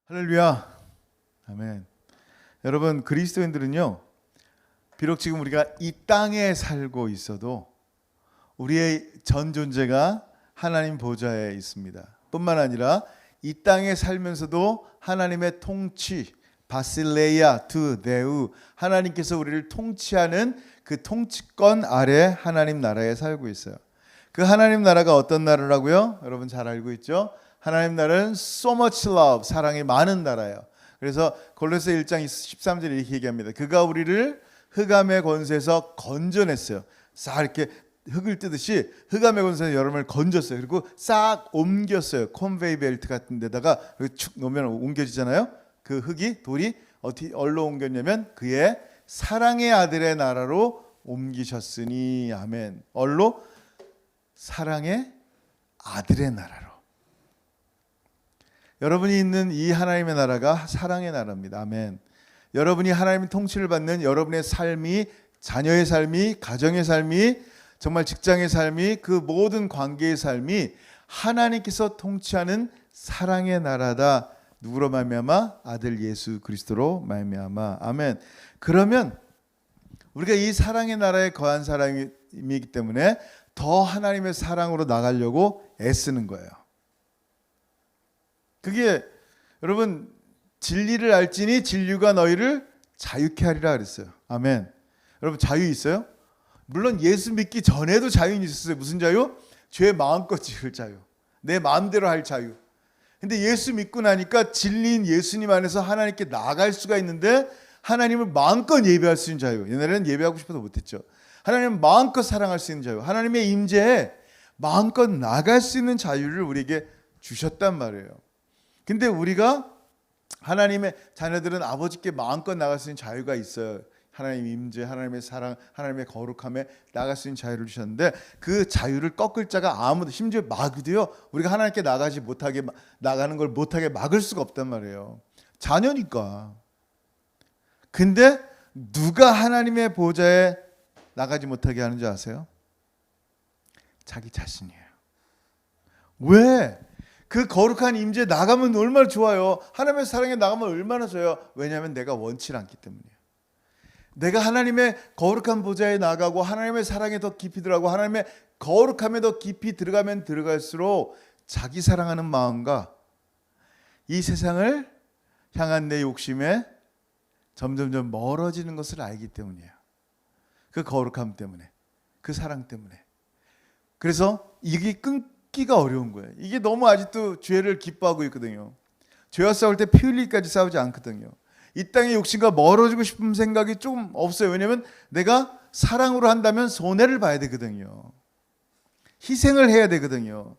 할렐루야. 아멘. 여러분, 그리스도인들은요, 비록 지금 우리가 이 땅에 살고 있어도 우리의 전 존재가 하나님 보좌에 있습니다. 뿐만 아니라 이 땅에 살면서도 하나님의 통치, 바실레이아 두 데우, 하나님께서 우리를 통치하는 그 통치권 아래 하나님 나라에 살고 있어요. 그 하나님 나라가 어떤 나라라고요? 여러분 잘 알고 있죠? 하나님 나라는 so much love, 사랑이 많은 나라예요. 그래서 골로새 1장 13절에 이렇게 얘기합니다. 그가 우리를 흑암의 권세에서 건져냈어요. 싹 이렇게 흙을 뜨듯이 흑암의 권세에서 여러분을 건졌어요. 그리고 싹 옮겼어요. 컨베이 벨트 같은 데다가 축 놓으면 옮겨지잖아요. 그 흙이, 돌이 어떻게 얼로 옮겼냐면 그의 사랑의 아들의 나라로 옮기셨으니. 아멘. 얼로? 사랑의 아들의 나라로. 여러분이 있는 이 하나님의 나라가 사랑의 나라입니다. 아멘. 여러분이 하나님의 통치를 받는 여러분의 삶이, 자녀의 삶이, 가정의 삶이, 정말 직장의 삶이, 그 모든 관계의 삶이 하나님께서 통치하는 사랑의 나라다. 누구로 말미암아? 아들 예수 그리스도로 말미암아. 아멘. 그러면 우리가 이 사랑의 나라에 거한 사람이기 때문에 더 하나님의 사랑으로 나가려고 애쓰는 거예요. 그게 여러분, 진리를 알지니 진리가 너희를 자유케 하리라 그랬어요. 아멘. 여러분, 자유 있어요? 물론 예수 믿기 전에도 자유는 있었어요. 무슨 자유? 죄 마음껏 지을 자유, 내 마음대로 할 자유. 근데 예수 믿고 나니까 진리인 예수님 안에서 하나님께 나아갈 수가 있는데, 하나님을 마음껏 예배할 수 있는 자유. 옛날에는 예배하고 싶어도 못했죠. 하나님을 마음껏 사랑할 수 있는 자유, 하나님의 임재에 마음껏 나갈 수 있는 자유를 우리에게 주셨단 말이에요. 근데 우리가 하나님의 자녀들은 아버지께 마음껏 나갈 수 있는 자유가 있어요. 하나님의 임재, 하나님의 사랑, 하나님의 거룩함에 나갈 수 있는 자유를 주셨는데, 그 자유를 꺾을 자가 아무도, 심지어 마귀도요, 우리가 하나님께 나가지 못하게, 나가는 걸 못하게 막을 수가 없단 말이에요. 자녀니까. 근데 누가 하나님의 보좌에 나가지 못하게 하는 줄 아세요? 자기 자신이에요. 왜? 그 거룩한 임재에 나가면 얼마나 좋아요. 하나님의 사랑에 나가면 얼마나 좋아요. 왜냐하면 내가 원치 않기 때문이에요. 내가 하나님의 거룩한 보좌에 나가고 하나님의 사랑에 더 깊이 들어가고 하나님의 거룩함에 더 깊이 들어가면 들어갈수록 자기 사랑하는 마음과 이 세상을 향한 내 욕심에 점점점 멀어지는 것을 알기 때문이에요. 그 거룩함 때문에, 그 사랑 때문에. 그래서 이게 끊기가 어려운 거예요. 이게 너무 아직도 죄를 기뻐하고 있거든요. 죄와 싸울 때 피 흘리기까지 싸우지 않거든요. 이 땅의 욕심과 멀어지고 싶은 생각이 좀 없어요. 왜냐하면 내가 사랑으로 한다면 손해를 봐야 되거든요. 희생을 해야 되거든요.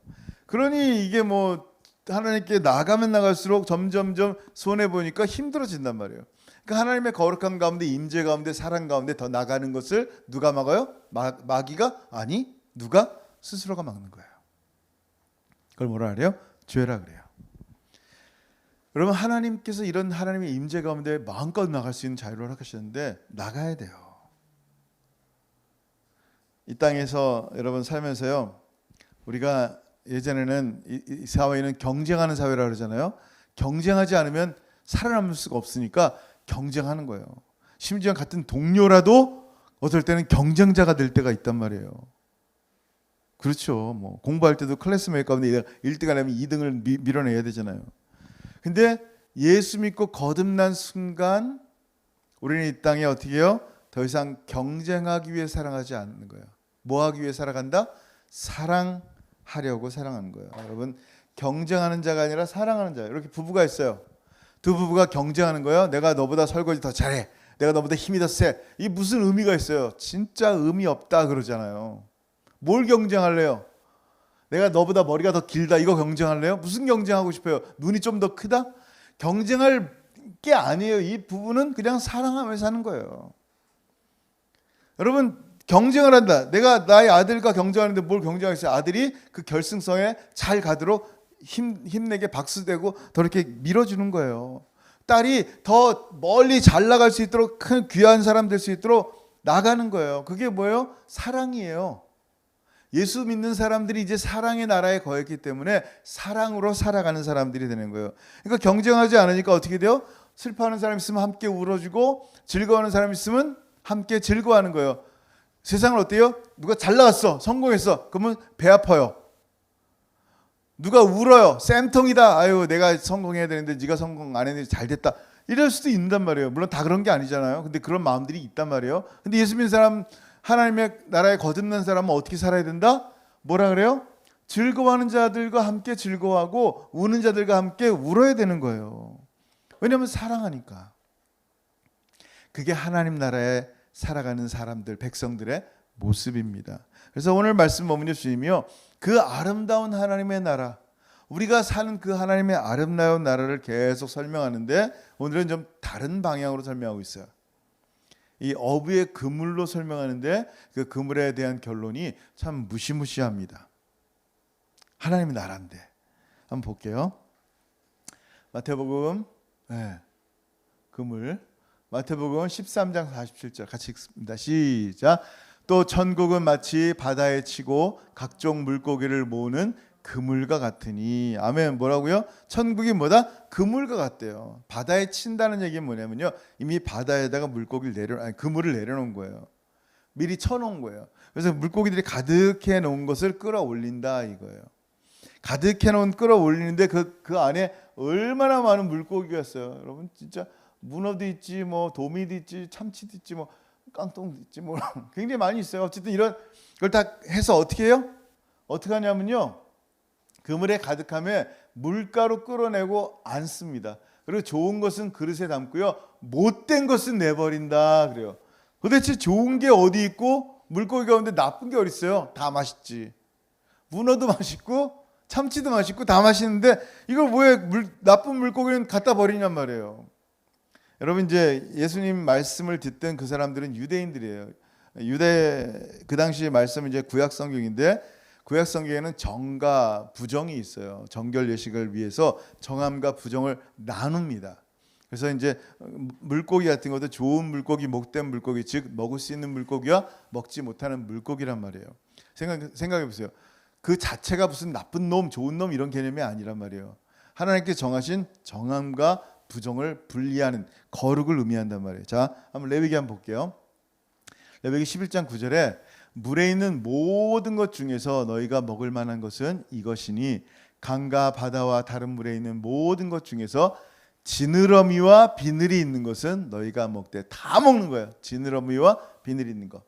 그러니 이게 뭐 하나님께 나가면 나갈수록 점점점 손해 보니까 힘들어진단 말이에요. 그러니까 하나님의 거룩함 가운데, 임재 가운데, 사랑 가운데 더 나가는 것을 누가 막아요? 마귀가? 아니, 누가? 스스로가 막는 거예요. 그걸 뭐라 그래요? 죄라 그래요. 여러분, 하나님께서 이런 하나님의 임재 가운데 마음껏 나갈 수 있는 자유를 허락하셨는데 나가야 돼요. 이 땅에서 여러분 살면서요, 우리가 예전에는 이 사회는 경쟁하는 사회라 그러잖아요. 경쟁하지 않으면 살아남을 수가 없으니까 경쟁하는 거예요. 심지어 같은 동료라도 어떨 때는 경쟁자가 될 때가 있단 말이에요. 그렇죠. 뭐 공부할 때도 클래스메이트 가운데 1등 하려면 2등을 밀어내야 되잖아요. 근데 예수 믿고 거듭난 순간 우리는 이 땅에 어떻게 해요? 더 이상 경쟁하기 위해 살아가지 않는 거예요. 뭐 하기 위해 살아간다? 사랑하려고 살아가는 거예요. 여러분, 경쟁하는 자가 아니라 사랑하는 자. 이렇게 부부가 있어요. 두 부부가 경쟁하는 거예요. 내가 너보다 설거지 더 잘해. 내가 너보다 힘이 더 세. 이게 무슨 의미가 있어요? 진짜 의미 없다 그러잖아요. 뭘 경쟁할래요? 내가 너보다 머리가 더 길다. 이거 경쟁할래요? 무슨 경쟁하고 싶어요? 눈이 좀 더 크다? 경쟁할 게 아니에요. 이 부부는 그냥 사랑하면서 사는 거예요. 여러분, 경쟁을 한다. 내가 나의 아들과 경쟁하는데 뭘 경쟁하겠어요? 아들이 그 결승선에 잘 가도록 힘내게 박수대고 더 이렇게 밀어주는 거예요. 딸이 더 멀리 잘 나갈 수 있도록, 큰 귀한 사람 될 수 있도록 나가는 거예요. 그게 뭐예요? 사랑이에요. 예수 믿는 사람들이 이제 사랑의 나라에 거했기 때문에 사랑으로 살아가는 사람들이 되는 거예요. 그러니까 경쟁하지 않으니까 어떻게 돼요? 슬퍼하는 사람 있으면 함께 울어주고 즐거워하는 사람 있으면 함께 즐거워하는 거예요. 세상은 어때요? 누가 잘 나갔어, 성공했어, 그러면 배 아파요. 누가 울어요, 쌤통이다, 아유 내가 성공해야 되는데 네가 성공 안 했는데 잘 됐다, 이럴 수도 있단 말이에요. 물론 다 그런 게 아니잖아요. 근데 그런 마음들이 있단 말이에요. 근데 예수 믿는 사람, 하나님의 나라에 거듭난 사람은 어떻게 살아야 된다? 뭐라 그래요? 즐거워하는 자들과 함께 즐거워하고 우는 자들과 함께 울어야 되는 거예요. 왜냐하면 사랑하니까. 그게 하나님 나라에 살아가는 사람들, 백성들의 모습입니다. 그래서 오늘 말씀 머문여 주님이요, 그 아름다운 하나님의 나라, 우리가 사는 그 하나님의 아름다운 나라를 계속 설명하는데 오늘은 좀 다른 방향으로 설명하고 있어요. 이 어부의 그물로 설명하는데 그 그물에 대한 결론이 참 무시무시합니다. 하나님의 나라인데. 한번 볼게요. 마태복음, 그물, 마태복음 13장 47절 같이 읽습니다. 시작. 또 천국은 마치 바다에 치고 각종 물고기를 모으는 그물과 같으니. 아멘. 뭐라고요? 천국이 뭐다? 그물과 같대요. 바다에 친다는 얘기는 뭐냐면요, 이미 바다에다가 그물을 내려놓은 거예요. 미리 쳐놓은 거예요. 그래서 물고기들이 가득해 놓은 것을 끌어올린다 이거예요. 가득해 놓은 끌어올리는데 그 안에 얼마나 많은 물고기가 있어요. 여러분 진짜 문어도 있지, 뭐 도미도 있지, 참치도 있지, 뭐 깡통도 있지, 뭐 굉장히 많이 있어요. 어쨌든 이런 걸 다 해서 어떻게 해요? 어떻게 하냐면요, 그물에 가득하면 물가로 끌어내고 앉습니다. 그리고 좋은 것은 그릇에 담고요, 못된 것은 내버린다 그래요. 도대체 좋은 게 어디 있고 물고기 가운데 나쁜 게 어디 있어요? 다 맛있지. 문어도 맛있고 참치도 맛있고 다 맛있는데 이걸 왜 나쁜 물고기는 갖다 버리냔 말이에요. 여러분 이제 예수님 말씀을 듣던 그 사람들은 유대인들이에요. 그 당시의 말씀은 이제 구약 성경인데, 구약 성경에는 정과 부정이 있어요. 정결 예식을 위해서 정함과 부정을 나눕니다. 그래서 이제 물고기 같은 것도 좋은 물고기, 목된 물고기, 즉 먹을 수 있는 물고기와 먹지 못하는 물고기란 말이에요. 생각해 보세요. 그 자체가 무슨 나쁜 놈, 좋은 놈 이런 개념이 아니란 말이에요. 하나님께 정하신 정함과 부정을 분리하는 거룩을 의미한단 말이에요. 자, 한번 레위기 한번 볼게요. 레위기 11장 9절에 물에 있는 모든 것 중에서 너희가 먹을 만한 것은 이것이니 강과 바다와 다른 물에 있는 모든 것 중에서 지느러미와 비늘이 있는 것은 너희가 먹되. 다 먹는 거예요. 지느러미와 비늘이 있는 것.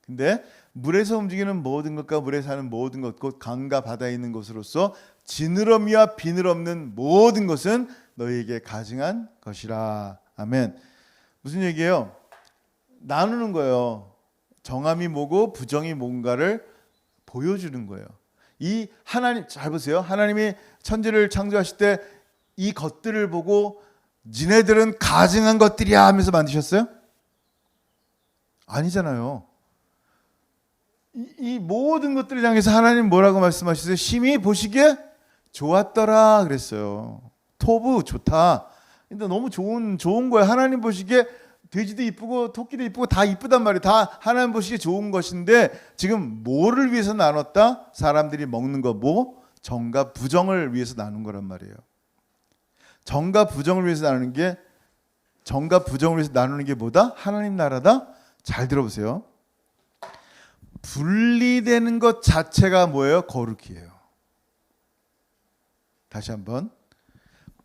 근데 물에서 움직이는 모든 것과 물에 사는 모든 것, 곧 강과 바다에 있는 것으로서 지느러미와 비늘 없는 모든 것은 너희에게 가증한 것이라. 아멘. 무슨 얘기예요? 나누는 거예요. 정함이 뭐고 부정이 뭔가를 보여주는 거예요. 이 하나님, 잘 보세요. 하나님이 천지를 창조하실 때 이 것들을 보고 니네들은 가증한 것들이야 하면서 만드셨어요? 아니잖아요. 이 모든 것들을 향해서 하나님 뭐라고 말씀하셨어요? 심히 보시기에 좋았더라 그랬어요. 토부 좋다. 근데 너무 좋은 거예요. 하나님 보시기에 돼지도 이쁘고 토끼도 이쁘고 다 이쁘단 말이에요. 다 하나님 보시기에 좋은 것인데 지금 뭐를 위해서 나눴다? 사람들이 먹는 거 뭐? 정과 부정을 위해서 나눈 거란 말이에요. 정과 부정을 위해서 나누는 게 뭐다? 하나님 나라다? 잘 들어보세요. 분리되는 것 자체가 뭐예요? 거룩이에요. 다시 한번.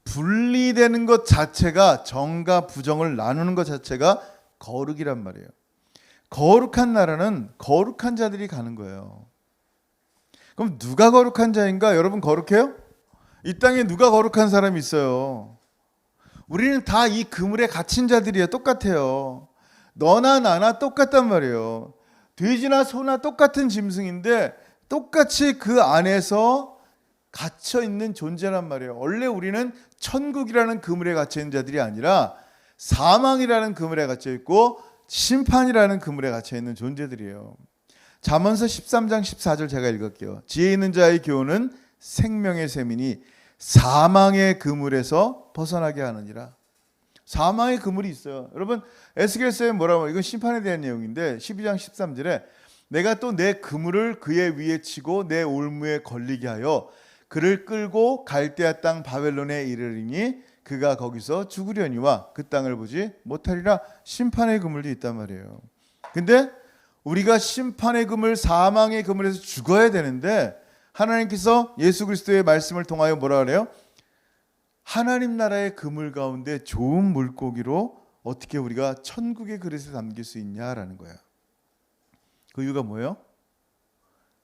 분리되는 것 자체가, 정과 부정을 나누는 것 자체가 거룩이란 말이에요. 거룩한 나라는 거룩한 자들이 가는 거예요. 그럼 누가 거룩한 자인가? 여러분 거룩해요? 이 땅에 누가 거룩한 사람이 있어요? 우리는 다 이 그물에 갇힌 자들이에요. 똑같아요. 너나 나나 똑같단 말이에요. 돼지나 소나 똑같은 짐승인데 똑같이 그 안에서 갇혀 있는 존재란 말이에요. 원래 우리는 천국이라는 그물에 갇혀 있는 자들이 아니라 사망이라는 그물에 갇혀 있고 심판이라는 그물에 갇혀 있는 존재들이에요. 잠언서 13장 14절 제가 읽을게요. 지혜 있는 자의 교훈은 생명의 셈이니 사망의 그물에서 벗어나게 하느니라. 사망의 그물이 있어요. 여러분 에스겔서에 뭐라고, 이건 심판에 대한 내용인데 12장 13절에 내가 또 내 그물을 그의 위에 치고 내 올무에 걸리게 하여 그를 끌고 갈대아 땅 바벨론에 이르리니 그가 거기서 죽으려니와 그 땅을 보지 못하리라. 심판의 그물도 있단 말이에요. 근데 우리가 심판의 그물, 사망의 그물에서 죽어야 되는데 하나님께서 예수 그리스도의 말씀을 통하여 뭐라 그래요? 하나님 나라의 그물 가운데 좋은 물고기로 어떻게 우리가 천국의 그릇에 담길 수 있냐라는 거예요. 그 이유가 뭐예요?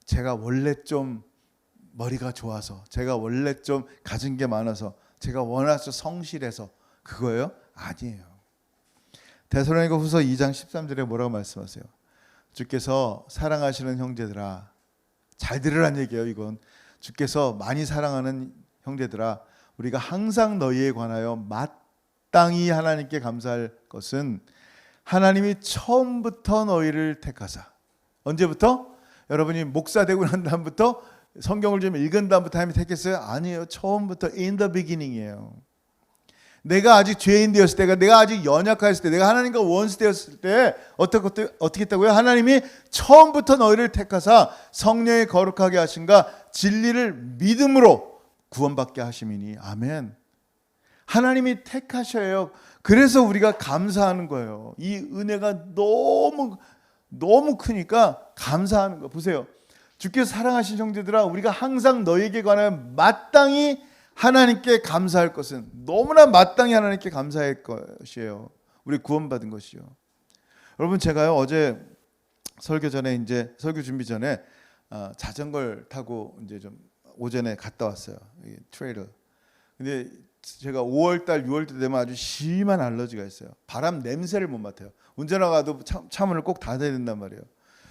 제가 원래 좀 머리가 좋아서, 제가 원래 좀 가진 게 많아서, 제가 워낙 성실해서 그거예요? 아니에요. 데살로니가 후서 2장 13절에 뭐라고 말씀하세요? 주께서 사랑하시는 형제들아, 잘 들으란 얘기예요. 이건 주께서 많이 사랑하는 형제들아, 우리가 항상 너희에 관하여 마땅히 하나님께 감사할 것은 하나님이 처음부터 너희를 택하사. 언제부터? 여러분이 목사 되고 난 다음부터, 성경을 좀 읽은 다음부터 하나님이 택했어요? 아니에요. 처음부터 in the beginning이에요. 내가 아직 죄인 되었을 때, 내가 아직 연약했을 때, 내가 하나님과 원수 되었을 때 어떻게 했다고요? 하나님이 처음부터 너희를 택하사 성령의 거룩하게 하신가 진리를 믿음으로 구원받게 하심이니. 아멘. 하나님이 택하셔요. 그래서 우리가 감사하는 거예요. 이 은혜가 너무 크니까 감사하는 거. 보세요. 주께서 사랑하신 형제들아, 우리가 항상 너에게 관하여 마땅히 하나님께 감사할 것은, 너무나 마땅히 하나님께 감사할 것이에요. 우리 구원받은 것이요. 여러분, 제가요 어제 설교 준비 전에 자전거를 타고 이제 좀 오전에 갔다 왔어요. 트레일을. 근데 제가 5월달, 6월달 되면 아주 심한 알러지가 있어요. 바람 냄새를 못 맡아요. 운전하다가도 차문을 꼭 닫아야 된단 말이에요.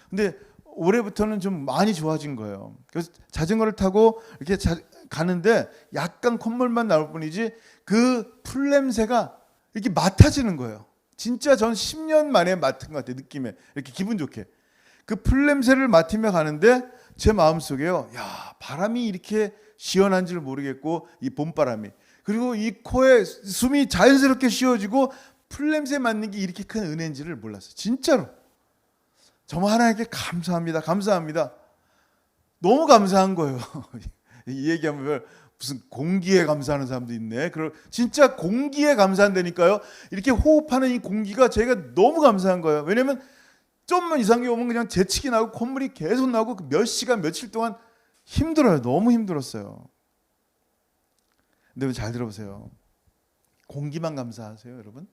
근데 올해부터는 좀 많이 좋아진 거예요. 그래서 자전거를 타고 이렇게 가는데 약간 콧물만 나올 뿐이지 그 풀 냄새가 이렇게 맡아지는 거예요. 진짜 전 10년 만에 맡은 것 같아요. 느낌에 이렇게 기분 좋게 그 풀 냄새를 맡으며 가는데 제 마음속에요, 야, 바람이 이렇게 시원한 줄 모르겠고, 이 봄바람이, 그리고 이 코에 숨이 자연스럽게 쉬어지고 풀 냄새 맡는 게 이렇게 큰 은혜인지를 몰랐어요. 진짜로. 정말 하나님께 감사합니다. 감사합니다. 너무 감사한 거예요. 이 얘기하면 무슨 공기에 감사하는 사람도 있네. 진짜 공기에 감사한다니까요. 이렇게 호흡하는 이 공기가 제가 너무 감사한 거예요. 왜냐면 좀만 이상하게 오면 그냥 재채기 나고 콧물이 계속 나고 몇 시간 며칠 동안 힘들어요. 너무 힘들었어요. 근데 잘 들어보세요. 공기만 감사하세요, 여러분?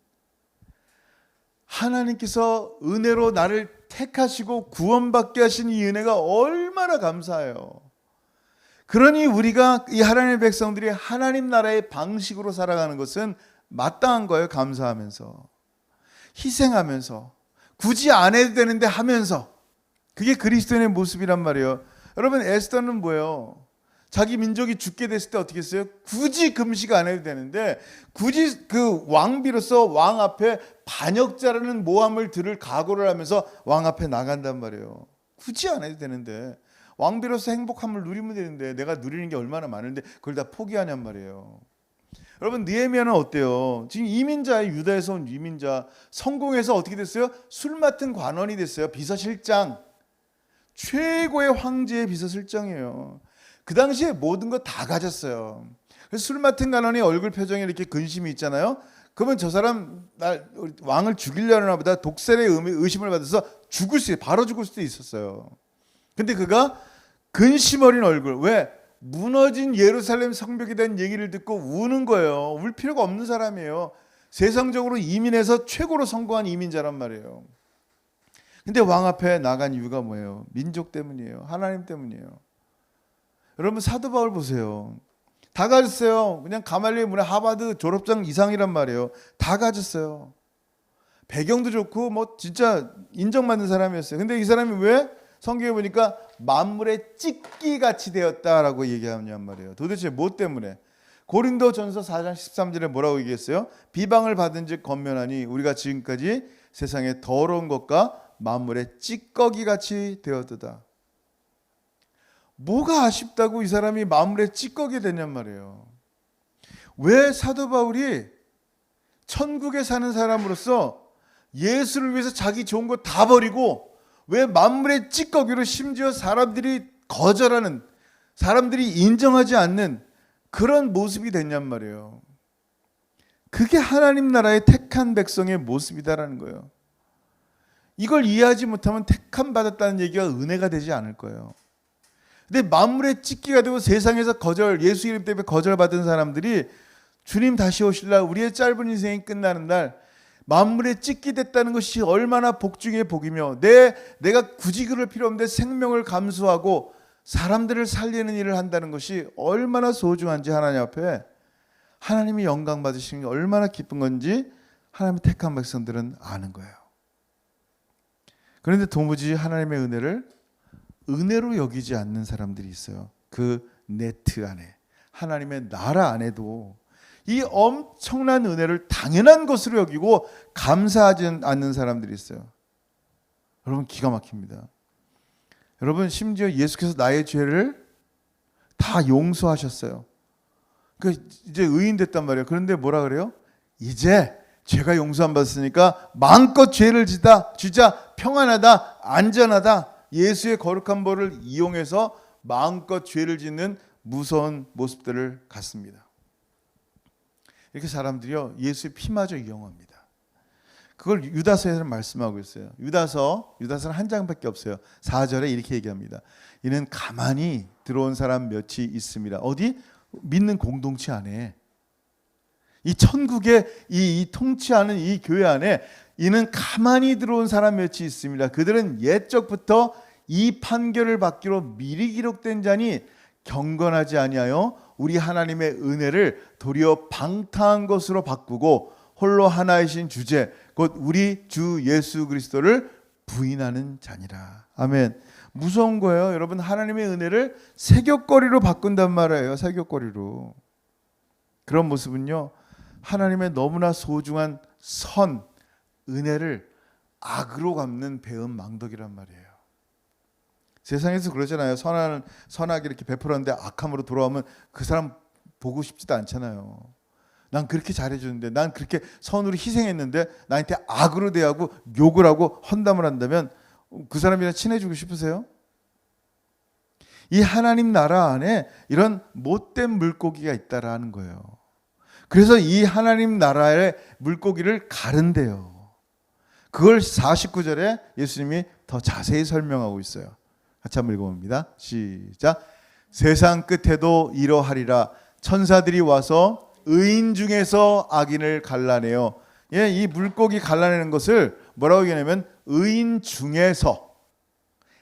하나님께서 은혜로 나를 택하시고 구원받게 하신 이 은혜가 얼마나 감사해요. 그러니 우리가 이 하나님의 백성들이 하나님 나라의 방식으로 살아가는 것은 마땅한 거예요. 감사하면서, 희생하면서, 굳이 안 해도 되는데 하면서. 그게 그리스도인의 모습이란 말이에요. 여러분, 에스더는 뭐예요? 자기 민족이 죽게 됐을 때 어떻게 했어요? 굳이 금식 안 해도 되는데 굳이 그 왕비로서 왕 앞에 반역자라는 모함을 들을 각오를 하면서 왕 앞에 나간단 말이에요. 굳이 안 해도 되는데, 왕비로서 행복함을 누리면 되는데 내가 누리는 게 얼마나 많은데 그걸 다 포기하냔 말이에요. 여러분, 느헤미야는 어때요? 지금 이민자예요. 유다에서 온 이민자. 성공해서 어떻게 됐어요? 술 맡은 관원이 됐어요. 비서실장. 최고의 황제의 비서실장이에요. 그 당시에 모든 거 다 가졌어요. 그래서 술 맡은 관원이 얼굴 표정에 이렇게 근심이 있잖아요. 그러면 저 사람 왕을 죽이려나 보다 독살의 의심을 받아서 바로 죽을 수도 있었어요. 근데 그가 근심 어린 얼굴, 왜? 무너진 예루살렘 성벽에 대한 얘기를 듣고 우는 거예요. 울 필요가 없는 사람이에요. 세상적으로 이민해서 최고로 성공한 이민자란 말이에요. 근데 왕 앞에 나간 이유가 뭐예요? 민족 때문이에요. 하나님 때문이에요. 여러분, 사도 바울 보세요. 다 가졌어요. 그냥 가말리엘 문화 하버드 졸업장 이상이란 말이에요. 다 가졌어요. 배경도 좋고 뭐 진짜 인정받는 사람이었어요. 근데 이 사람이 왜? 성경에 보니까 만물의 찢기같이 되었다라고 얘기하냔 말이에요. 도대체 뭐 때문에? 고린도전서 4장 13절에 뭐라고 얘기했어요? 비방을 받은 즉 권면하니 우리가 지금까지 세상에 더러운 것과 만물의 찌꺼기같이 되었도다. 뭐가 아쉽다고 이 사람이 만물의 찌꺼기 되냔 말이에요. 왜 사도 바울이 천국에 사는 사람으로서 예수를 위해서 자기 좋은 거 다 버리고 왜 만물의 찌꺼기로 심지어 사람들이 거절하는, 사람들이 인정하지 않는 그런 모습이 됐냔 말이에요. 그게 하나님 나라의 택한 백성의 모습이다라는 거예요. 이걸 이해하지 못하면 택함 받았다는 얘기가 은혜가 되지 않을 거예요. 근데 만물의 찢기가 되고 세상에서 예수 이름 때문에 거절받은 사람들이 주님 다시 오실 날, 우리의 짧은 인생이 끝나는 날 만물의 찢기 됐다는 것이 얼마나 복 중의 복이며, 내가 굳이 그럴 필요 없는데 생명을 감수하고 사람들을 살리는 일을 한다는 것이 얼마나 소중한지, 하나님 앞에 하나님이 영광 받으시는 게 얼마나 기쁜 건지 하나님의 택한 백성들은 아는 거예요. 그런데 도무지 하나님의 은혜를 은혜로 여기지 않는 사람들이 있어요. 그 네트 안에, 하나님의 나라 안에도 이 엄청난 은혜를 당연한 것으로 여기고 감사하지 않는 사람들이 있어요. 여러분, 기가 막힙니다. 여러분, 심지어 예수께서 나의 죄를 다 용서하셨어요. 이제 의인 됐단 말이에요. 그런데 뭐라 그래요? 이제 죄가 용서 안 받았으니까 마음껏 죄를 주자, 평안하다, 안전하다. 예수의 거룩한 벌을 이용해서 마음껏 죄를 짓는 무서운 모습들을 갖습니다. 이렇게 사람들이요, 예수의 피마저 이용합니다. 그걸 유다서에서 말씀하고 있어요. 유다서는 한 장밖에 없어요. 4절에 이렇게 얘기합니다. 이는 가만히 들어온 사람 몇이 있습니다. 어디? 믿는 공동체 안에, 이 천국의 이 통치하는 이 교회 안에 이는 가만히 들어온 사람 몇이 있습니다. 그들은 옛적부터 이 판결을 받기로 미리 기록된 자니 경건하지 아니하여 우리 하나님의 은혜를 도리어 방탕한 것으로 바꾸고 홀로 하나이신 주제 곧 우리 주 예수 그리스도를 부인하는 자니라. 아멘. 무서운 거예요. 여러분, 하나님의 은혜를 세귑거리로 바꾼단 말이에요. 세귑거리로. 그런 모습은요, 하나님의 너무나 소중한 은혜를 악으로 갚는 배은 망덕이란 말이에요. 세상에서 그러잖아요. 선하게 이렇게 베풀었는데 악함으로 돌아오면 그 사람 보고 싶지도 않잖아요. 난 그렇게 잘해주는데, 난 그렇게 선으로 희생했는데 나한테 악으로 대하고 욕을 하고 헌담을 한다면 그 사람이랑 친해지고 싶으세요? 이 하나님 나라 안에 이런 못된 물고기가 있다라는 거예요. 그래서 이 하나님 나라의 물고기를 가른대요. 그걸 49절에 예수님이 더 자세히 설명하고 있어요. 같이 한번 읽어봅니다. 시작. 세상 끝에도 이러하리라. 천사들이 와서 의인 중에서 악인을 갈라내요. 이 물고기 갈라내는 것을 뭐라고 얘기하냐면 의인 중에서,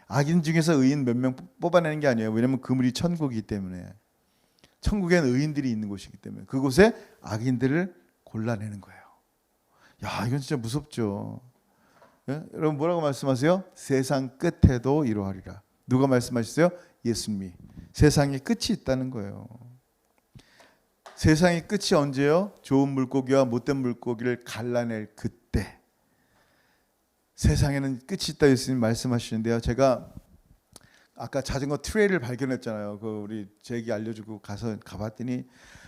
악인 중에서 의인 몇 명 뽑아내는 게 아니에요. 왜냐하면 그물이 천국이기 때문에, 천국엔 의인들이 있는 곳이기 때문에 그곳에 악인들을 골라내는 거예요. 야, 이건 진짜 무섭죠. 여러분, 뭐라고 말씀하세요? 세상 끝에도 이러하리라. 누가 말씀하셨어요? 예수님이. 세상에 끝이 있다는 거예요. 세상의 끝이 언제요? 좋은 물고기와 못된 물고기를 갈라낼 그때. 세상에는 끝이 있다 예수님 말씀하시는데요. 제가 아까 자전거 트레일을 발견했잖아요. 우리 제기 알려주고 가봤더니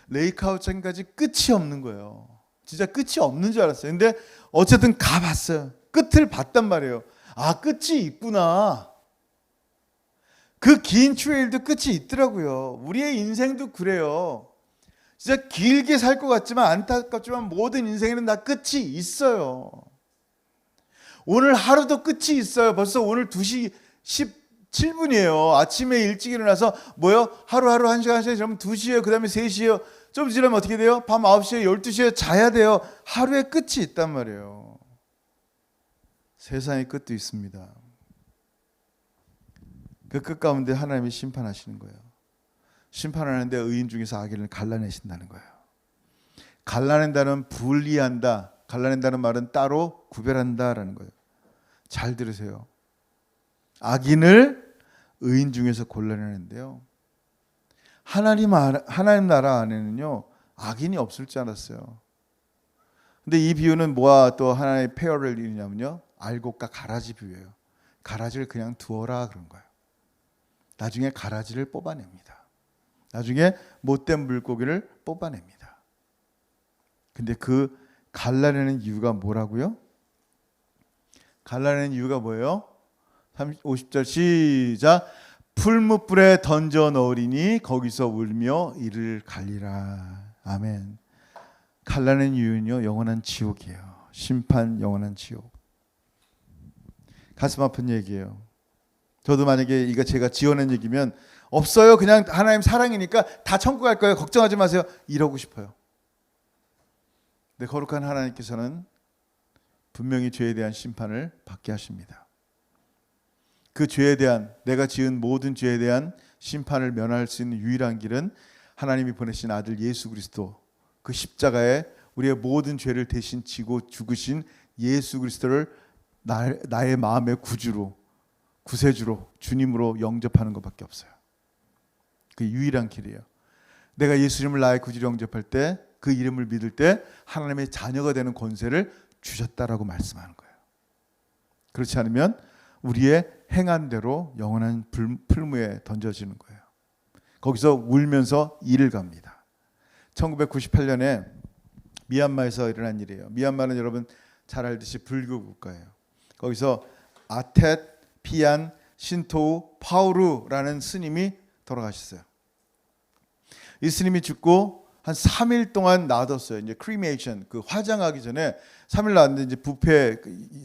레이크하우스까지 끝이 없는 거예요. 진짜 끝이 없는 줄 알았어요. 근데 어쨌든 가봤어요. 끝을 봤단 말이에요. 아, 끝이 있구나. 그 긴 트레일도 끝이 있더라고요. 우리의 인생도 그래요. 진짜 길게 살 것 같지만 안타깝지만 모든 인생에는 다 끝이 있어요. 오늘 하루도 끝이 있어요. 벌써 오늘 2시 17분이에요. 아침에 일찍 일어나서 하루하루 1시간 지나면 2시에요. 그 다음에 3시에요. 좀 지나면 어떻게 돼요? 밤 9시에 12시에 자야 돼요. 하루의 끝이 있단 말이에요. 세상의 끝도 있습니다. 그 끝 가운데 하나님이 심판하시는 거예요. 심판하는데 의인 중에서 악인을 갈라내신다는 거예요. 갈라낸다는 분리한다. 갈라낸다는 말은 따로 구별한다라는 거예요. 잘 들으세요. 악인을 의인 중에서 골라내는데요. 하나님 나라 안에는요, 악인이 없을 줄 알았어요. 근데 이 비유는 뭐와 또 하나의 페어를 이루냐면요, 알곡과 가라지 비유예요. 가라지를 그냥 두어라 그런 거예요. 나중에 가라지를 뽑아냅니다. 나중에 못된 물고기를 뽑아냅니다. 근데 그 갈라내는 이유가 뭐라고요? 갈라내는 이유가 뭐예요? 50절 시작. 풀무불에 던져 넣으리니 거기서 울며 이를 갈리라. 아멘. 갈라는 이유는요, 영원한 지옥이에요. 심판, 영원한 지옥. 가슴 아픈 얘기예요. 저도 만약에 이거 제가 지어낸 얘기면 없어요, 그냥 하나님 사랑이니까 다 천국 갈 거예요, 걱정하지 마세요, 이러고 싶어요. 근데 거룩한 하나님께서는 분명히 죄에 대한 심판을 받게 하십니다. 그 죄에 대한, 내가 지은 모든 죄에 대한 심판을 면할 수 있는 유일한 길은 하나님이 보내신 아들 예수 그리스도, 그 십자가에 우리의 모든 죄를 대신 지고 죽으신 예수 그리스도를 나의 마음의 구주로, 구세주로, 주님으로 영접하는 것밖에 없어요. 그 유일한 길이에요. 내가 예수님을 나의 구주로 영접할 때, 그 이름을 믿을 때 하나님의 자녀가 되는 권세를 주셨다라고 말씀하는 거예요. 그렇지 않으면 우리의 행한 대로 영원한 풀무에 던져지는 거예요. 거기서 울면서 이를 갑니다. 1998년에 미얀마에서 일어난 일이에요. 미얀마는 여러분 잘 알듯이 불교 국가예요. 거기서 아텟 피안 신토우 파우루라는 스님이 돌아가셨어요. 이 스님이 죽고 한 3일 동안 놔뒀어요. 이제 크리메이션, 그 화장하기 전에 3일 놔뒀는데, 이제 부패,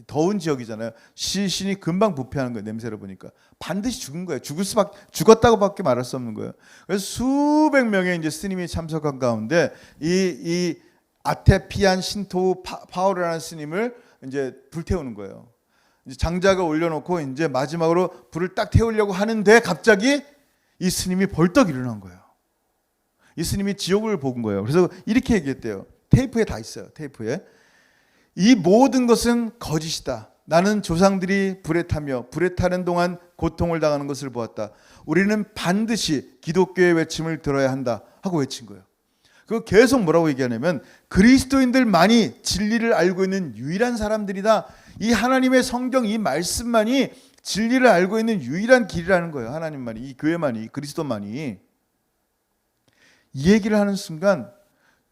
더운 지역이잖아요. 시신이 금방 부패하는 거예요. 냄새를 보니까 반드시 죽은 거예요. 죽었다고밖에 말할 수 없는 거예요. 그래서 수백 명의 이제 스님이 참석한 가운데 이 아테피안 신토 파오르라는 스님을 이제 불태우는 거예요. 이제 장작을 올려놓고 이제 마지막으로 불을 딱 태우려고 하는데 갑자기 이 스님이 벌떡 일어난 거예요. 이 스님이 지옥을 본 거예요. 그래서 이렇게 얘기했대요. 테이프에 다 있어요. 테이프에. 이 모든 것은 거짓이다. 나는 조상들이 불에 타며 불에 타는 동안 고통을 당하는 것을 보았다. 우리는 반드시 기독교의 외침을 들어야 한다 하고 외친 거예요. 그거 계속 뭐라고 얘기하냐면, 그리스도인들만이 진리를 알고 있는 유일한 사람들이다. 이 하나님의 성경, 이 말씀만이 진리를 알고 있는 유일한 길이라는 거예요. 하나님만이, 이 교회만이, 그리스도만이. 이 얘기를 하는 순간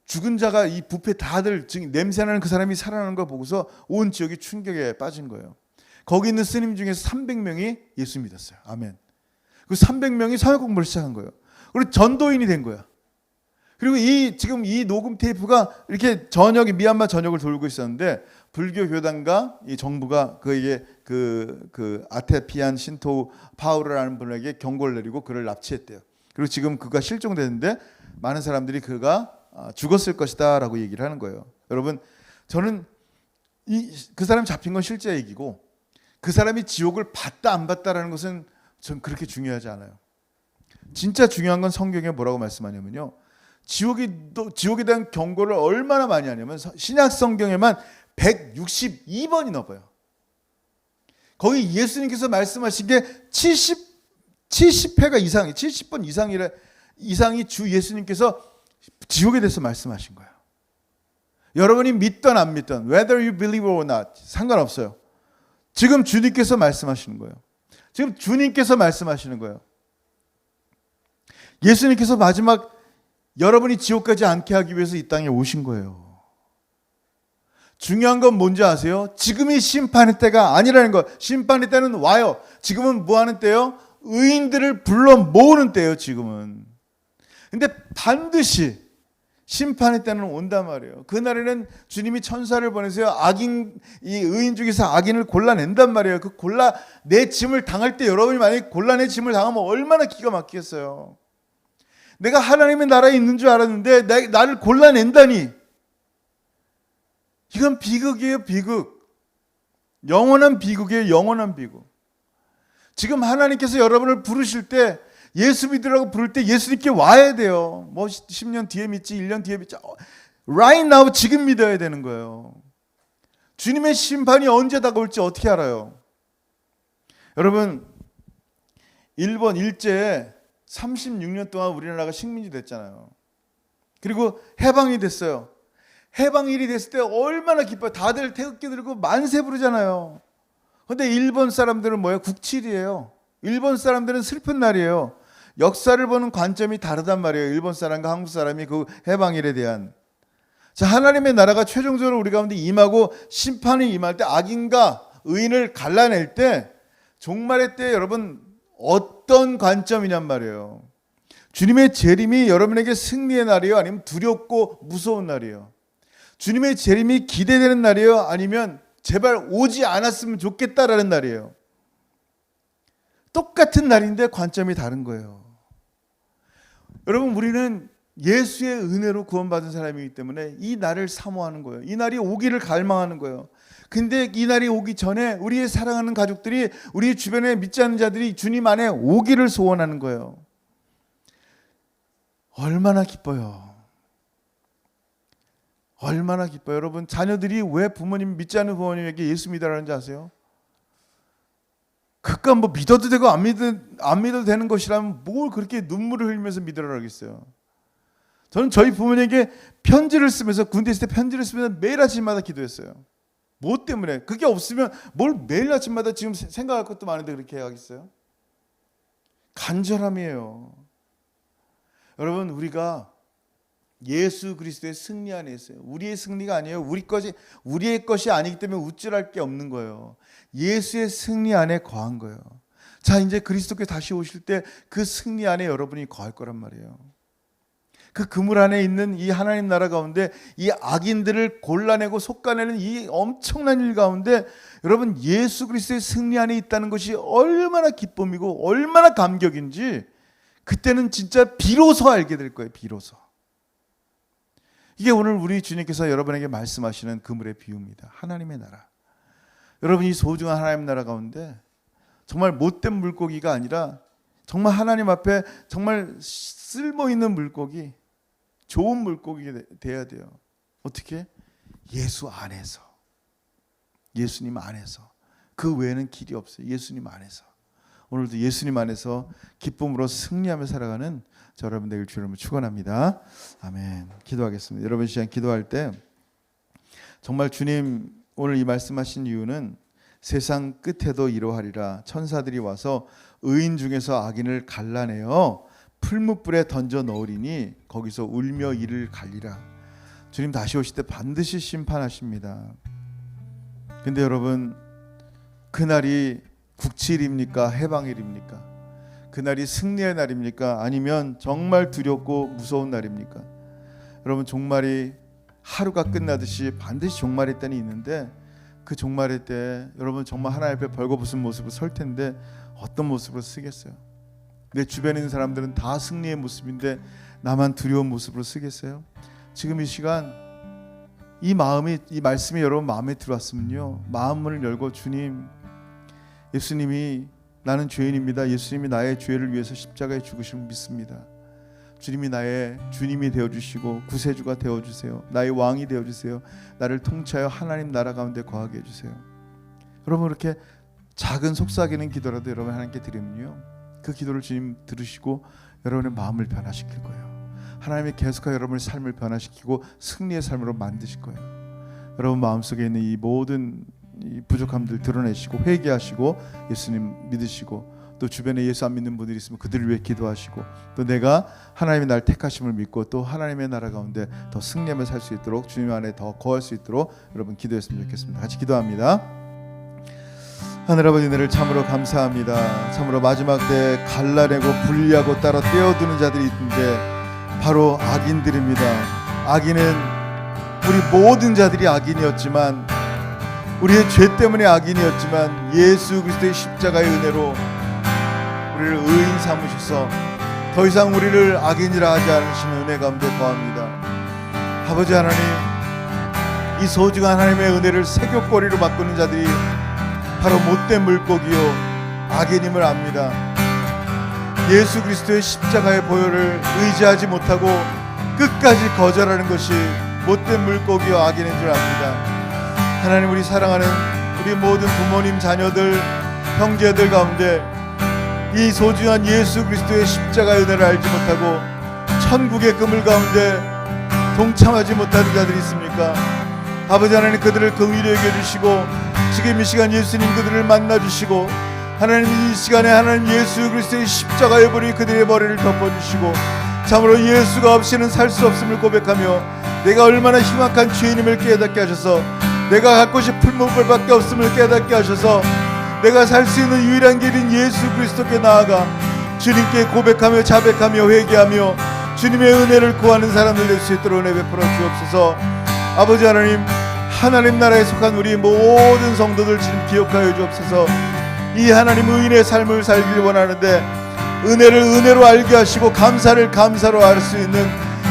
죽은 자가 이 뷔페 다들 냄새나는 그 사람이 살아나는 걸 보고서 온 지역이 충격에 빠진 거예요. 거기 있는 스님 중에서 300명이 예수 믿었어요. 아멘. 그 300명이 사역 공부를 시작한 거예요. 그리고 전도인이 된 거야. 그리고 지금 이 녹음 테이프가 이렇게 미얀마 전역을 돌고 있었는데, 불교 교단과 이 정부가 그에게 그 아테피안 신토 파우르라는 분에게 경고를 내리고 그를 납치했대요. 그리고 지금 그가 실종됐는데 많은 사람들이 그가 죽었을 것이다 라고 얘기를 하는 거예요. 여러분, 저는 그 사람이 잡힌 건 실제 얘기고, 그 사람이 지옥을 봤다 안 봤다라는 것은 전 그렇게 중요하지 않아요. 진짜 중요한 건 성경에 뭐라고 말씀하냐면요, 지옥에 대한 경고를 얼마나 많이 하냐면 신약 성경에만 162번이 넘어요. 거기 예수님께서 말씀하신 게 70회가 이상이, 70번 이상이 주 예수님께서 지옥에 대해서 말씀하신 거예요. 여러분이 믿든 안 믿든, whether you believe or not, 상관없어요. 지금 주님께서 말씀하시는 거예요. 지금 주님께서 말씀하시는 거예요. 예수님께서 마지막 여러분이 지옥 가지 않게 하기 위해서 이 땅에 오신 거예요. 중요한 건 뭔지 아세요? 지금이 심판의 때가 아니라는 것. 심판의 때는 와요. 지금은 뭐 하는 때요? 의인들을 불러 모으는 때예요, 지금은. 근데 반드시 심판의 때는 온단 말이에요. 그날에는 주님이 천사를 보내서요, 이 의인 중에서 악인을 골라낸단 말이에요. 그 골라내 짐을 당할 때, 여러분이 만약에 골라내 짐을 당하면 얼마나 기가 막히겠어요. 내가 하나님의 나라에 있는 줄 알았는데 나를 골라낸다니. 이건 비극이에요, 비극. 영원한 비극이에요, 영원한 비극. 지금 하나님께서 여러분을 부르실 때, 예수 믿으라고 부를 때 예수님께 와야 돼요. 뭐 10년 뒤에 믿지, 1년 뒤에 믿지. Right now, 지금 믿어야 되는 거예요. 주님의 심판이 언제 다가올지 어떻게 알아요? 여러분, 일본 일제에 36년 동안 우리나라가 식민지 됐잖아요. 그리고 해방이 됐어요. 해방일이 됐을 때 얼마나 기뻐요. 다들 태극기 들고 만세 부르잖아요. 근데 일본 사람들은 뭐예요? 국칠이에요. 일본 사람들은 슬픈 날이에요. 역사를 보는 관점이 다르단 말이에요. 일본 사람과 한국 사람이 그 해방일에 대한. 자, 하나님의 나라가 최종적으로 우리 가운데 임하고 심판이 임할 때, 악인과 의인을 갈라낼 때, 종말의 때 여러분 어떤 관점이냔 말이에요. 주님의 재림이 여러분에게 승리의 날이에요? 아니면 두렵고 무서운 날이에요? 주님의 재림이 기대되는 날이에요? 아니면 제발 오지 않았으면 좋겠다라는 날이에요? 똑같은 날인데 관점이 다른 거예요. 여러분, 우리는 예수의 은혜로 구원받은 사람이기 때문에 이 날을 사모하는 거예요. 이 날이 오기를 갈망하는 거예요. 근데 이 날이 오기 전에 우리의 사랑하는 가족들이, 우리 주변에 믿지 않는 자들이 주님 안에 오기를 소원하는 거예요. 얼마나 기뻐요. 얼마나 기뻐요. 여러분, 자녀들이 왜 부모님, 믿지 않는 부모님에게 예수 믿으라는지 아세요? 그까 뭐 믿어도 되고 안 믿어도 되는 것이라면 뭘 그렇게 눈물을 흘리면서 믿으라고 하겠어요. 저는 저희 부모님에게 편지를 쓰면서, 군대 있을 때 편지를 쓰면서 매일 아침마다 기도했어요. 뭐 때문에? 그게 없으면 뭘 매일 아침마다 지금 생각할 것도 많은데 그렇게 해야겠어요? 간절함이에요. 여러분, 우리가 예수 그리스도의 승리 안에 있어요. 우리의 승리가 아니에요. 우리의 것이 아니기 때문에 우쭐할 게 없는 거예요. 예수의 승리 안에 거한 거예요. 자, 이제 그리스도께 다시 오실 때 그 승리 안에 여러분이 거할 거란 말이에요. 그 그물 안에 있는 이 하나님 나라 가운데 이 악인들을 골라내고 솎아내는 이 엄청난 일 가운데 여러분, 예수 그리스도의 승리 안에 있다는 것이 얼마나 기쁨이고 얼마나 감격인지 그때는 진짜 비로소 알게 될 거예요. 비로소. 이게 오늘 우리 주님께서 여러분에게 말씀하시는 그물의 비유입니다. 하나님의 나라. 여러분, 이 소중한 하나님 나라 가운데 정말 못된 물고기가 아니라 정말 하나님 앞에 정말 쓸모있는 물고기, 좋은 물고기가 돼야 돼요. 어떻게? 예수 안에서. 예수님 안에서. 그 외에는 길이 없어요. 예수님 안에서. 오늘도 예수님 안에서 기쁨으로 승리하며 살아가는 저 여러분 되길 주님으로 축원합니다. 아멘. 기도하겠습니다. 여러분, 이 시간 기도할 때 정말 주님 오늘 이 말씀하신 이유는 세상 끝에도 이러하리라. 천사들이 와서 의인 중에서 악인을 갈라내어 풀무불에 던져 넣으리니 거기서 울며 이를 갈리라. 주님 다시 오실 때 반드시 심판하십니다. 근데 여러분, 그날이 국치일입니까? 해방일입니까? 그날이 승리의 날입니까? 아니면 정말 두렵고 무서운 날입니까? 여러분, 종말이 하루가 끝나듯이 반드시 종말의 때는 있는데 그 종말의 때 여러분 정말 하나님 앞에 벌거벗은 모습으로 설 텐데 어떤 모습으로 쓰겠어요? 내 주변에 있는 사람들은 다 승리의 모습인데 나만 두려운 모습으로 쓰겠어요? 지금 이 시간 이 말씀이 여러분 마음에 들어왔으면요, 마음 문을 열고 주님, 예수님이 나는 죄인입니다. 예수님이 나의 죄를 위해서 십자가에 죽으심을 믿습니다. 주님이 나의 주님이 되어주시고 구세주가 되어주세요. 나의 왕이 되어주세요. 나를 통치하여 하나님 나라 가운데 거하게 해주세요. 여러분, 이렇게 작은 속삭이는 기도라도 여러분 하나님께 드리면요, 그 기도를 주님 들으시고 여러분의 마음을 변화시킬 거예요. 하나님이 계속하여 여러분의 삶을 변화시키고 승리의 삶으로 만드실 거예요. 여러분 마음속에 있는 이 모든 이 부족함들 드러내시고 회개하시고 예수님 믿으시고, 또 주변에 예수 안 믿는 분들이 있으면 그들을 위해 기도하시고, 또 내가 하나님의 날 택하심을 믿고 또 하나님의 나라 가운데 더 승리하며 살 수 있도록, 주님 안에 더 거할 수 있도록 여러분 기도했으면 좋겠습니다. 같이 기도합니다. 하늘 아버지, 은혜를 참으로 감사합니다. 참으로 마지막 때 갈라내고 분리하고 따라 떼어두는 자들이 있는데 바로 악인들입니다. 악인은 우리 모든 자들이 악인이었지만, 우리의 죄 때문에 악인이었지만 예수 그리스도의 십자가의 은혜로 우리를 의인 삼으셔서 더 이상 우리를 악인이라 하지 않으시는 은혜 가운데 거합니다. 아버지 하나님, 이 소중한 하나님의 은혜를 세귑거리로 바꾸는 자들이 바로 못된 물고기요 악인임을 압니다. 예수 그리스도의 십자가의 보혈을 의지하지 못하고 끝까지 거절하는 것이 못된 물고기요 악인인 줄 압니다. 하나님, 우리 사랑하는 우리 모든 부모님, 자녀들, 형제들 가운데 이 소중한 예수 그리스도의 십자가의 은혜를 알지 못하고 천국의 그물 가운데 동참하지 못하는 자들이 있습니까? 아버지 하나님, 그들을 긍휼히 여겨 주시고 지금 이 시간 예수님 그들을 만나 주시고, 하나님 이 시간에 하나님 예수 그리스도의 십자가의 불이 그들의 머리를 덮어주시고, 참으로 예수가 없이는 살 수 없음을 고백하며 내가 얼마나 흉악한 죄인임을 깨닫게 하셔서, 내가 갖고 싶은 풀무불밖에 없음을 깨닫게 하셔서 내가 살 수 있는 유일한 길인 예수 그리스도께 나아가 주님께 고백하며 자백하며 회개하며 주님의 은혜를 구하는 사람들 될 수 있도록 은혜 베풀어 주옵소서. 아버지 하나님, 하나님 나라에 속한 우리 모든 성도들 지금 기억하여 주옵소서. 이 하나님 의인의 삶을 살길 원하는데 은혜를 은혜로 알게 하시고 감사를 감사로 알 수 있는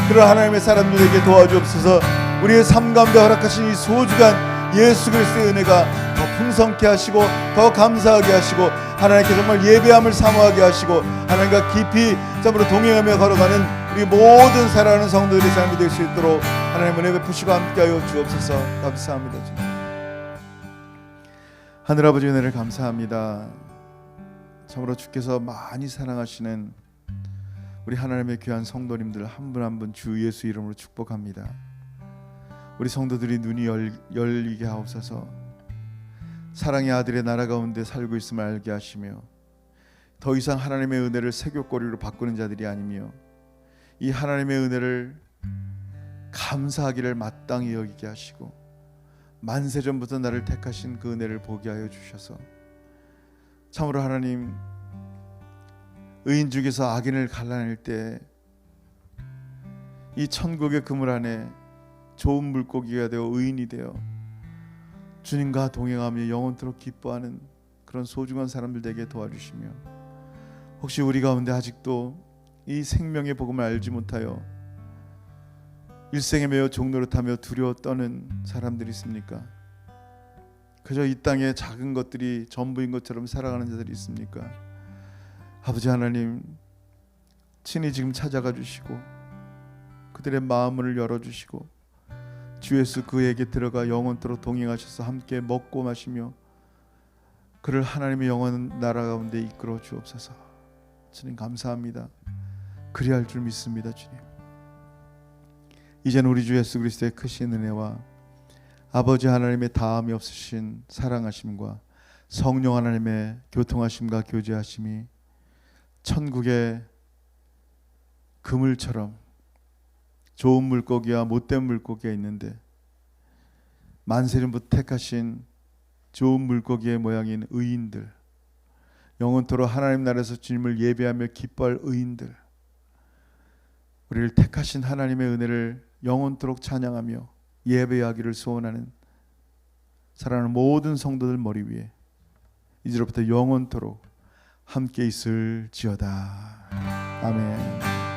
그런 하나님의 사람들에게 도와주옵소서. 우리의 삶 가운데 허락하신 이 소중한 예수 그리스도의 은혜가 더 풍성케 하시고 더 감사하게 하시고 하나님께 정말 예배함을 사모하게 하시고 하나님과 깊이 점으로 동행하며 걸어가는 우리 모든 사랑하는 성도들의 삶이 될 수 있도록 하나님 은혜 베푸시고 함께하여 주옵소서. 감사합니다. 주님. 하늘아버지 은혜를 감사합니다. 참으로 주께서 많이 사랑하시는 우리 하나님의 귀한 성도님들 한 분 한 분 주 예수 이름으로 축복합니다. 우리 성도들이 눈이 열리게 하옵소서. 사랑의 아들의 나라 가운데 살고 있음을 알게 하시며 더 이상 하나님의 은혜를 세교거리로 바꾸는 자들이 아니며 이 하나님의 은혜를 감사하기를 마땅히 여기게 하시고 만세전부터 나를 택하신 그 은혜를 보게 하여 주셔서 참으로 하나님, 의인 중에서 악인을 갈라낼 때 이 천국의 그물 안에 좋은 물고기가 되어 의인이 되어 주님과 동행하며 영원토록 기뻐하는 그런 소중한 사람들 되게 도와주시며, 혹시 우리 가운데 아직도 이 생명의 복음을 알지 못하여 일생에 매여 종노릇하며 두려워 떠는 사람들이 있습니까? 그저 이 땅의 작은 것들이 전부인 것처럼 살아가는 자들이 있습니까? 아버지 하나님, 친히 지금 찾아가 주시고 그들의 마음을 열어주시고 주 예수 그에게 들어가 영원토록 동행하셔서 함께 먹고 마시며 그를 하나님의 영원 나라 가운데 이끌어 주옵소서. 주님 감사합니다. 그리할 줄 믿습니다. 주님, 이제는 우리 주 예수 그리스도의 크신 은혜와 아버지 하나님의 다함이 없으신 사랑하심과 성령 하나님의 교통하심과 교제하심이 천국의 그물처럼 좋은 물고기와 못된 물고기가 있는데 만세전부터 택하신 좋은 물고기의 모양인 의인들, 영원토록 하나님 나라에서 주님을 예배하며 기뻐할 의인들, 우리를 택하신 하나님의 은혜를 영원토록 찬양하며 예배하기를 소원하는 사랑하는 모든 성도들 머리 위에 이제로부터 영원토록 함께 있을지어다. 아멘.